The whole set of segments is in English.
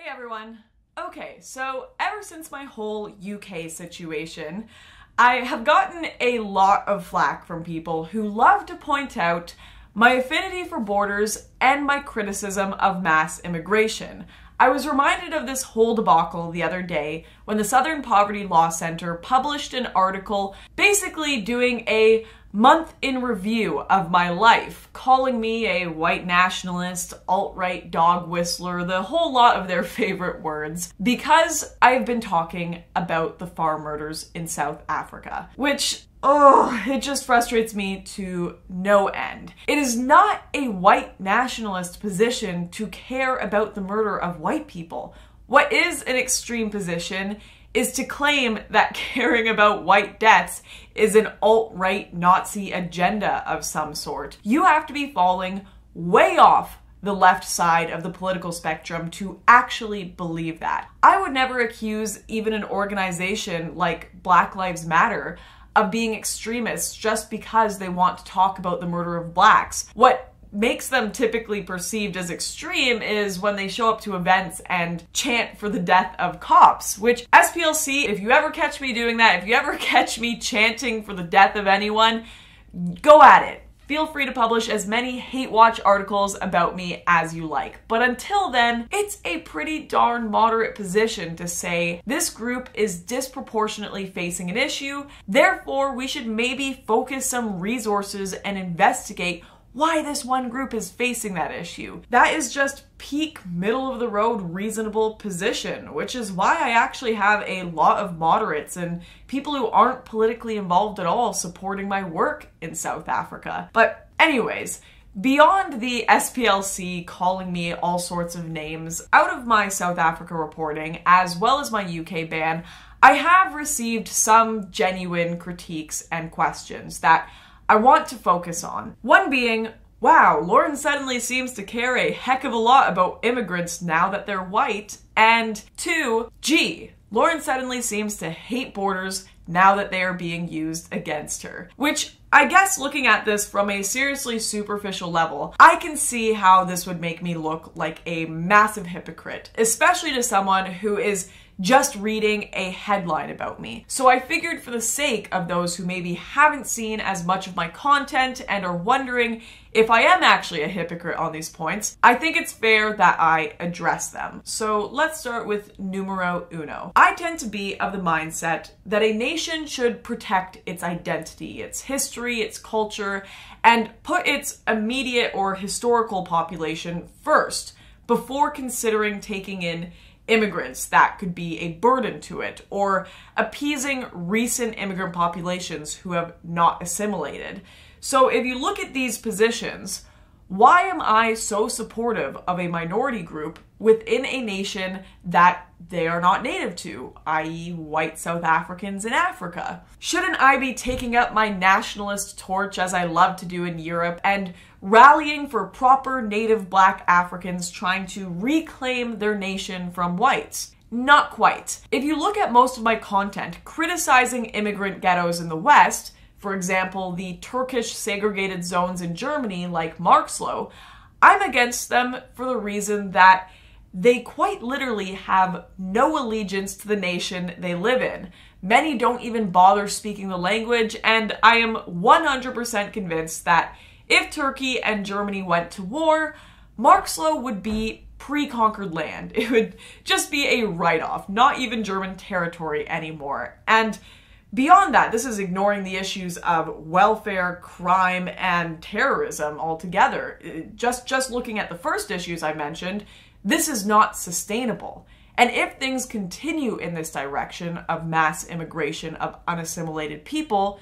Hey everyone. Okay, so ever since my whole UK situation, I have gotten a lot of flack from people who love to point out my affinity for borders and my criticism of mass immigration. I was reminded of this whole debacle the other day when the Southern Poverty Law Center published an article basically doing a month in review of my life, calling me a white nationalist, alt-right dog whistler, the whole lot of their favorite words, because I've been talking about the farm murders in South Africa, which it just frustrates me to no end. It is not a white nationalist position to care about the murder of white people. What is an extreme position is to claim that caring about white deaths is an alt-right Nazi agenda of some sort. You have to be falling way off the left side of the political spectrum to actually believe that. I would never accuse even an organization like Black Lives Matter of being extremists just because they want to talk about the murder of blacks. What makes them typically perceived as extreme is when they show up to events and chant for the death of cops, which SPLC, if you ever catch me doing that, if you ever catch me chanting for the death of anyone, go at it. Feel free to publish as many hate watch articles about me as you like. But until then, it's a pretty darn moderate position to say this group is disproportionately facing an issue, therefore we should maybe focus some resources and investigate why this one group is facing that issue. That is just peak middle of the road reasonable position, which is why I actually have a lot of moderates and people who aren't politically involved at all supporting my work in South Africa. But anyways, beyond the SPLC calling me all sorts of names, out of my South Africa reporting, as well as my UK ban, I have received some genuine critiques and questions that I want to focus on. One being, wow, Lauren suddenly seems to care a heck of a lot about immigrants now that they're white. And two, gee, Lauren suddenly seems to hate borders now that they are being used against her. Which, I guess looking at this from a seriously superficial level, I can see how this would make me look like a massive hypocrite, especially to someone who is just reading a headline about me. So I figured for the sake of those who maybe haven't seen as much of my content and are wondering if I am actually a hypocrite on these points, I think it's fair that I address them. So let's start with numero uno. I tend to be of the mindset that a nation should protect its identity, its history, its culture, and put its immediate or historical population first before considering taking in immigrants that could be a burden to it, or appeasing recent immigrant populations who have not assimilated. So if you look at these positions, why am I so supportive of a minority group within a nation that they are not native to, i.e. white South Africans in Africa? Shouldn't I be taking up my nationalist torch as I love to do in Europe and rallying for proper native Black Africans trying to reclaim their nation from whites? Not quite. If you look at most of my content criticizing immigrant ghettos in the West, for example, the Turkish segregated zones in Germany like Marxloh, I'm against them for the reason that they quite literally have no allegiance to the nation they live in. Many don't even bother speaking the language, and I am 100% convinced that if Turkey and Germany went to war, Marxloh would be pre-conquered land. It would just be a write-off, not even German territory anymore. And beyond that, this is ignoring the issues of welfare, crime, and terrorism altogether. Just looking at the first issues I mentioned, this is not sustainable. And if things continue in this direction of mass immigration of unassimilated people,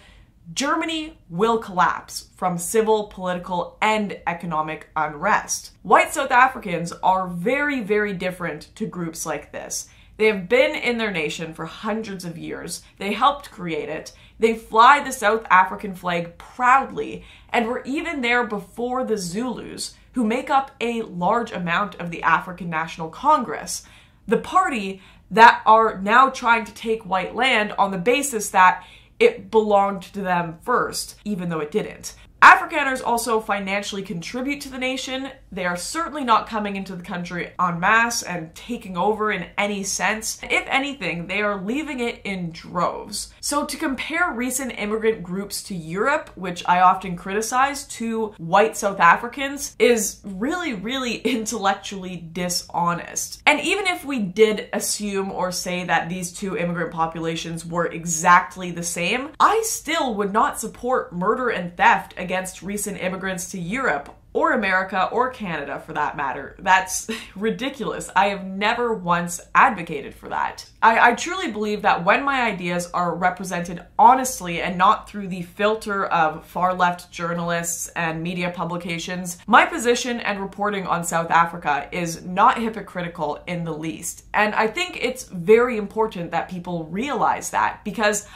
Germany will collapse from civil, political, and economic unrest. White South Africans are very, very different to groups like this. They have been in their nation for hundreds of years. They helped create it. They fly the South African flag proudly, and were even there before the Zulus, who make up a large amount of the African National Congress, the party that are now trying to take white land on the basis that it belonged to them first, even though it didn't. Afrikaners also financially contribute to the nation. They are certainly not coming into the country en masse and taking over in any sense. If anything, they are leaving it in droves. So to compare recent immigrant groups to Europe, which I often criticize, to white South Africans is really, really intellectually dishonest. And even if we did assume or say that these two immigrant populations were exactly the same, I still would not support murder and theft against recent immigrants to Europe or America or Canada for that matter. That's ridiculous. I have never once advocated for that. I truly believe that when my ideas are represented honestly and not through the filter of far-left journalists and media publications, my position and reporting on South Africa is not hypocritical in the least. And I think it's very important that people realize that, because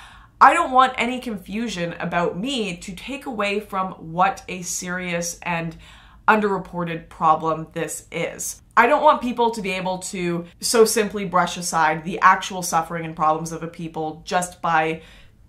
I don't want any confusion about me to take away from what a serious and underreported problem this is. I don't want people to be able to so simply brush aside the actual suffering and problems of a people just by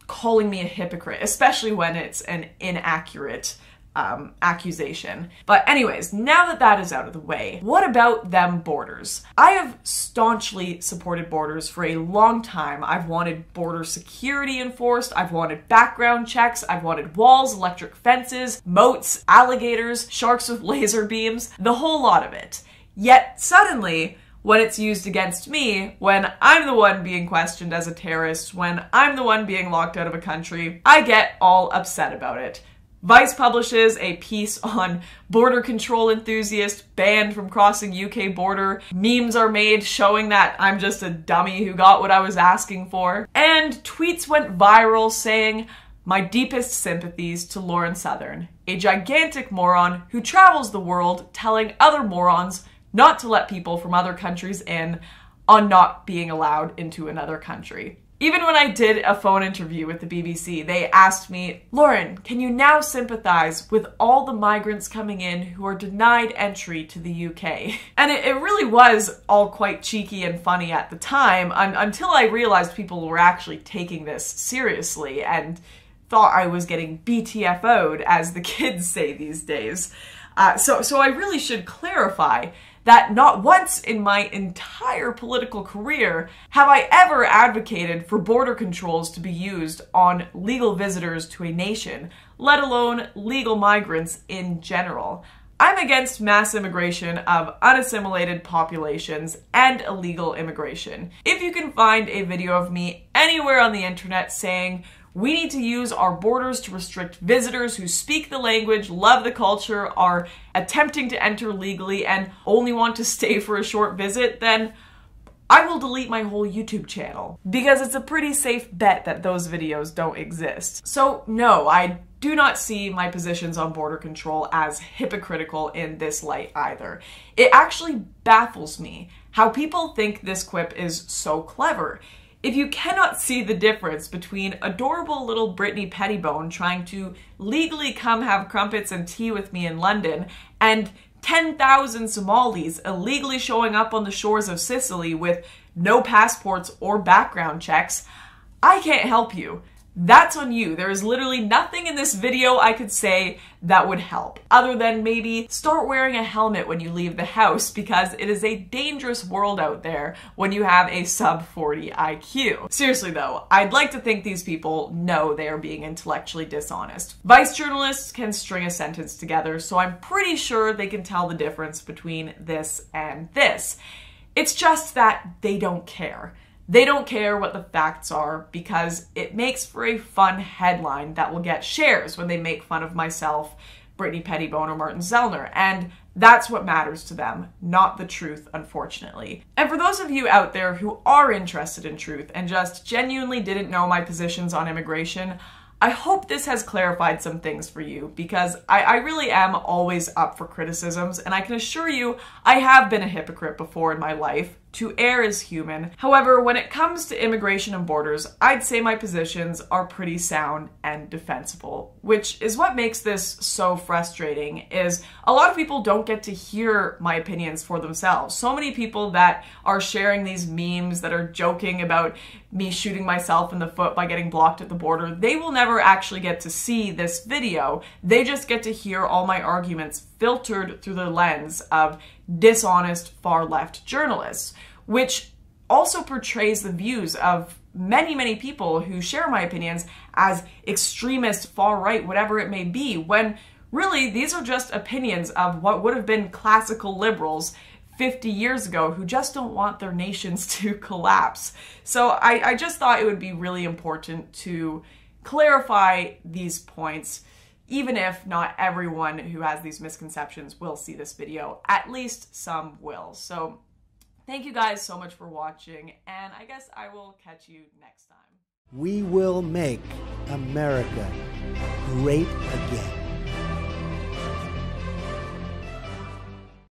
calling me a hypocrite, especially when it's an inaccurate accusation. But anyways, now that that is out of the way, what about them borders? I have staunchly supported borders for a long time. I've wanted border security enforced, I've wanted background checks, I've wanted walls, electric fences, moats, alligators, sharks with laser beams, the whole lot of it. Yet suddenly, when it's used against me, when I'm the one being questioned as a terrorist, when I'm the one being locked out of a country, I get all upset about it. Vice publishes a piece on border control enthusiast banned from crossing UK border. Memes are made showing that I'm just a dummy who got what I was asking for. And tweets went viral saying, "My deepest sympathies to Lauren Southern, a gigantic moron who travels the world telling other morons not to let people from other countries in on not being allowed into another country." Even when I did a phone interview with the BBC, they asked me, "Lauren, can you now sympathize with all the migrants coming in who are denied entry to the UK?" And it really was all quite cheeky and funny at the time, until I realized people were actually taking this seriously and thought I was getting BTFO'd, as the kids say these days. So I really should clarify that not once in my entire political career have I ever advocated for border controls to be used on legal visitors to a nation, let alone legal migrants in general. I'm against mass immigration of unassimilated populations and illegal immigration. If you can find a video of me anywhere on the internet saying, "We need to use our borders to restrict visitors who speak the language, love the culture, are attempting to enter legally, and only want to stay for a short visit," then I will delete my whole YouTube channel, because it's a pretty safe bet that those videos don't exist. So no, I do not see my positions on border control as hypocritical in this light either. It actually baffles me how people think this quip is so clever. If you cannot see the difference between adorable little Brittany Pettibone trying to legally come have crumpets and tea with me in London, and 10,000 Somalis illegally showing up on the shores of Sicily with no passports or background checks, I can't help you. That's on you. There is literally nothing in this video I could say that would help, other than maybe start wearing a helmet when you leave the house, because it is a dangerous world out there when you have a sub 40 IQ. Seriously though, I'd like to think these people know they are being intellectually dishonest. Vice journalists can string a sentence together, so I'm pretty sure they can tell the difference between this and this. It's just that they don't care. They don't care what the facts are because it makes for a fun headline that will get shares when they make fun of myself, Brittany Pettibone, or Martin Zellner, and that's what matters to them, not the truth, unfortunately. And for those of you out there who are interested in truth and just genuinely didn't know my positions on immigration, I hope this has clarified some things for you, because I really am always up for criticisms, and I can assure you I have been a hypocrite before in my life, to err is human. However, when it comes to immigration and borders, I'd say my positions are pretty sound and defensible, which is what makes this so frustrating, is a lot of people don't get to hear my opinions for themselves. So many people that are sharing these memes that are joking about me shooting myself in the foot by getting blocked at the border, they will never actually get to see this video. They just get to hear all my arguments filtered through the lens of dishonest far-left journalists, which also portrays the views of many people who share my opinions as extremist, far-right, whatever it may be, when really these are just opinions of what would have been classical liberals 50 years ago who just don't want their nations to collapse. So I just thought it would be really important to clarify these points, even if not everyone who has these misconceptions will see this video. At least some will. So thank you guys so much for watching, and I guess I will catch you next time. We will make America great again.